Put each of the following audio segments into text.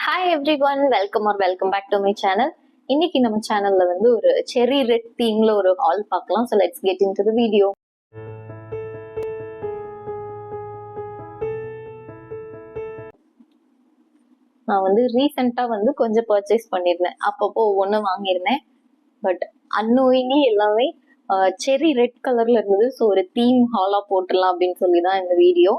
Hi everyone, welcome back to my channel. இன்னைக்கு நம்ம சேனல்ல வந்து ஒரு செரி ரெட் தீம்ல ஒரு ஹால் பார்க்கலாம். So let's get in to the video. நான் வந்து ரீசெண்டா வந்து கொஞ்சம் பர்ச்சேஸ் பண்ணியிருந்தேன். அப்பப்போ ஒவ்வொன்று வாங்கியிருந்தேன். பட் அன்னோயிங்லி எல்லாமே செரி ரெட் கலர்ல இருந்தது. ஸோ ஒரு தீம் ஹாலா போட்டுடலாம் அப்படின்னு சொல்லி தான் இந்த வீடியோ.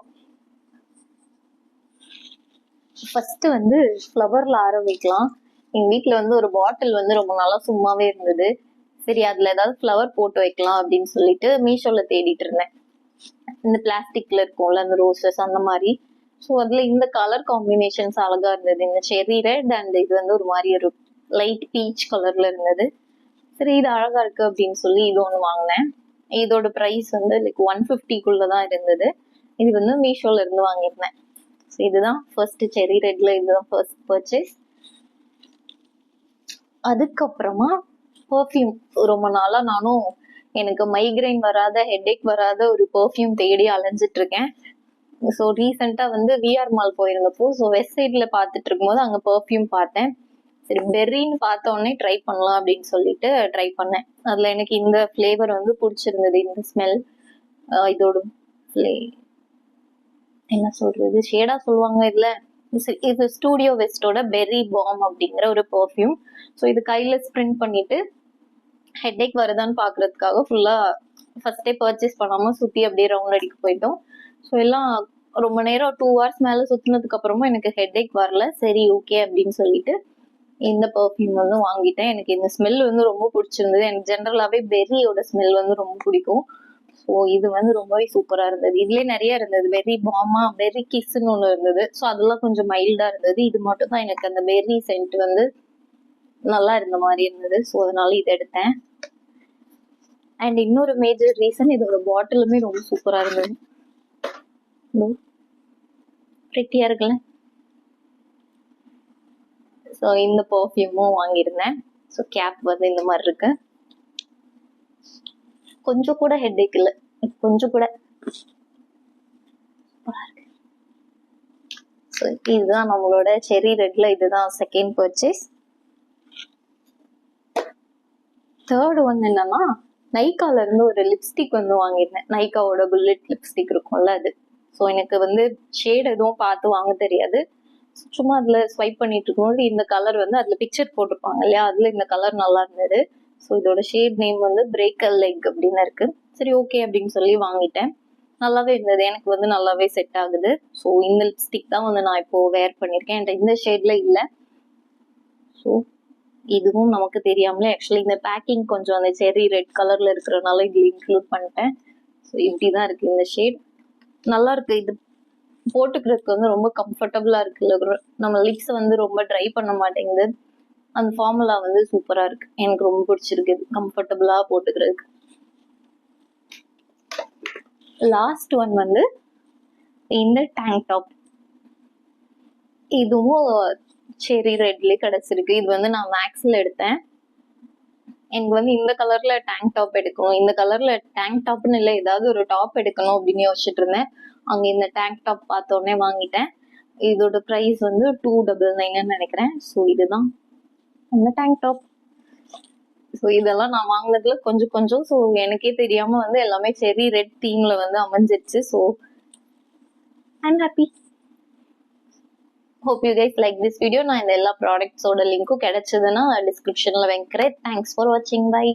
ஃபர்ஸ்ட் வந்து ஃப்ளவர்ல ஆரம்பிக்கலாம். எங்க வீட்டுல வந்து ஒரு பாட்டில் வந்து ரொம்ப நாளா சும்மாவே இருந்தது. சரி அதுல ஏதாவது ஃப்ளவர் போட்டு வைக்கலாம் அப்படின்னு சொல்லிட்டு மீஷோல தேடிட்டு இருந்தேன். இந்த பிளாஸ்டிக்ல இருக்கும்ல அந்த ரோசஸ் அந்த மாதிரி. ஸோ அதுல இந்த கலர் காம்பினேஷன்ஸ் அழகா இருந்தது. இந்த செரி ரெட் அண்ட் இது வந்து ஒரு மாதிரி ஒரு லைட் பீச் கலர்ல இருந்தது. சரி இது அழகா இருக்கு அப்படின்னு சொல்லி இது ஒன்று வாங்கினேன். இதோட ப்ரைஸ் வந்து லைக் 150 இருந்தது. இது வந்து மீஷோல இருந்து வாங்கியிருந்தேன். ஸோ இதுதான் ஃபர்ஸ்ட் செரி ரெட்ல இதுதான் ஃபர்ஸ்ட் பர்ச்சேஸ். அதுக்கப்புறமா பர்ஃப்யூம். ரொம்ப நாளா நானும் எனக்கு மைக்ரைன் வராத ஹெட்ஏக் வராத ஒரு பர்ஃப்யூம் தேடி அலைஞ்சிட்டு இருக்கேன். ஸோ ரீசெண்டா வந்து விஆர் மால் போயிருந்தப்போ ஸோ வெஸ்ட் சைட்ல பார்த்துட்டு இருக்கும்போது அங்கே பர்ஃப்யூம் பார்த்தேன். சரி பெர்ரின்னு பார்த்த உடனே ட்ரை பண்ணலாம் அப்படின்னு சொல்லிட்டு ட்ரை பண்ணேன். அதுல எனக்கு இந்த ஃப்ளேவர் வந்து பிடிச்சிருந்தது. இந்த ஸ்மெல் இதோட என்ன சொல்றது ஷேடா சொல்லுவாங்க இதுல. இது ஸ்டூடியோ வெஸ்டோட பெர்ரி பாம் அப்படிங்கிற ஒரு பர்ஃப்யூம். ஸோ இது கையில ஸ்ப்ரிண்ட் பண்ணிட்டு ஹெட்ஏக் வருதான்னு பாக்குறதுக்காக ஃபுல்லா ஃபர்ஸ்டே பர்ச்சேஸ் பண்ணாம சுத்தி அப்படியே ரவுண்ட் அடிக்க போயிட்டோம். ஸோ எல்லாம் ரொம்ப நேரம் 2 hours மேல சுத்தினதுக்கு அப்புறமா எனக்கு ஹெட்ஏக் வரல. சரி ஓகே அப்படின்னு சொல்லிட்டு இந்த பர்ஃப்யூம் வந்து வாங்கிட்டேன். எனக்கு இந்த ஸ்மெல் வந்து ரொம்ப பிடிச்சிருந்தது. எனக்கு ஜென்ரலாவே பெர்ரியோட ஸ்மெல் வந்து ரொம்ப பிடிக்கும். ஸோ இது வந்து ரொம்பவே சூப்பரா இருந்தது. இதுலயே நிறைய இருந்தது. பெர்ரி பாமா, பெர்ரி கிஸ்ன்னு ஒன்று இருந்தது. ஸோ அதெல்லாம் கொஞ்சம் மைல்டா இருந்தது. இது மட்டும் தான் எனக்கு அந்த பெர்ரி சென்ட் வந்து நல்லா இருந்த மாதிரி இருந்தது. ஸோ அதனால இதை எடுத்தேன். அண்ட் இன்னொரு மேஜர் ரீசன் இதோட பாட்டிலுமே ரொம்ப சூப்பரா இருந்தது. பிரிட்டியா இருக்குல்ல. ஸோ இந்த பர்ஃப்யூமும் வாங்கியிருந்தேன். ஸோ கேப் வந்து இந்த மாதிரி இருக்கு. கொஞ்சம் கூட ஹெட்ஏக் இல்லை, கொஞ்சம் கூட. ஸோ இதுதான் நம்மளோட செரி ரெட்ல இதுதான் செகண்ட் பர்ச்சேஸ். தேர்ட் ஒன் என்னன்னா நைக்கால இருந்து ஒரு லிப்ஸ்டிக் வந்து வாங்கியிருந்தேன். நைக்காவோட புல்லட் லிப்ஸ்டிக் இருக்கும்ல அது. ஸோ எனக்கு வந்து ஷேட் எதுவும் பார்த்து வாங்க தெரியாது. சும்மா அதுல ஸ்வைப் பண்ணிட்டு இருக்கும்போது இந்த கலர் வந்து அதுல பிக்சர் போட்டிருப்பாங்க இல்லையா, அதுல இந்த கலர் நல்லா இருந்தது. ஸோ இதோட ஷேட் நேம் வந்து பிரேக்கர் லெக் அப்படின்னு இருக்கு. சரி ஓகே அப்படின்னு சொல்லி வாங்கிட்டேன். நல்லாவே இருந்தது. எனக்கு வந்து நல்லாவே செட் ஆகுது. ஸோ இந்த லிப்ஸ்டிக் தான் வந்து நான் இப்போ வேர் பண்ணியிருக்கேன். என்கிட்ட இந்த ஷேட்ல இல்லை. ஸோ இதுவும் நமக்கு தெரியாமலே ஆக்சுவலி இந்த பேக்கிங் கொஞ்சம் அந்த செரி ரெட் கலர்ல இருக்கிறதுனால இதுல இன்க்ளூட் பண்ணிட்டேன். ஸோ இப்படிதான் இருக்கு இந்த ஷேட். நல்லா இருக்கு. இது போட்டுக்கிறதுக்கு வந்து ரொம்ப கம்ஃபர்டபுளா இருக்கு. நம்ம லிப்ஸ் வந்து ரொம்ப ட்ரை பண்ண மாட்டேங்குது. அந்த ஃபார்முலா வந்து சூப்பரா இருக்கு. எனக்கு ரொம்ப பிடிச்சிருக்கு. கம்ஃபர்டபுளா போட்டுக்கிறதுக்கு. லாஸ்ட் ஒன் வந்து இந்த டேங்க் டாப். இதுவும் செரி ரெட்லயே கிடைச்சிருக்கு. இது வந்து நான் மேக்ஸ்ல எடுத்தேன். எனக்கு வந்து இந்த கலர்ல டேங்க் டாப் எடுக்கணும், இந்த கலர்ல டேங்க் டாப்னு இல்லை ஏதாவது ஒரு டாப் எடுக்கணும் அப்படின்னு யோசிச்சுட்டு இருந்தேன். அங்க இந்த டேங்க் டாப் பார்த்த உடனே வாங்கிட்டேன். இதோட ப்ரைஸ் வந்து 299 நினைக்கிறேன். ஸோ இதுதான் அந்த டேங்க் டாப். ஸோ இதெல்லாம் நான் வாங்கினதுல கொஞ்சம் கொஞ்சம். ஸோ எனக்கே தெரியாம வந்து எல்லாமே செரி ரெட் தீம்ல வந்து அமைஞ்சிருச்சு. So I'm happy. Hope you guys like this video. நான் இந்த எல்லா ப்ராடக்ட்ஸோட லிங்க்கும் கிடைச்சதுன்னா டிஸ்கிரிப்ஷன்ல வைக்கிறேன். தேங்க்ஸ் ஃபார் வாட்சிங். பை.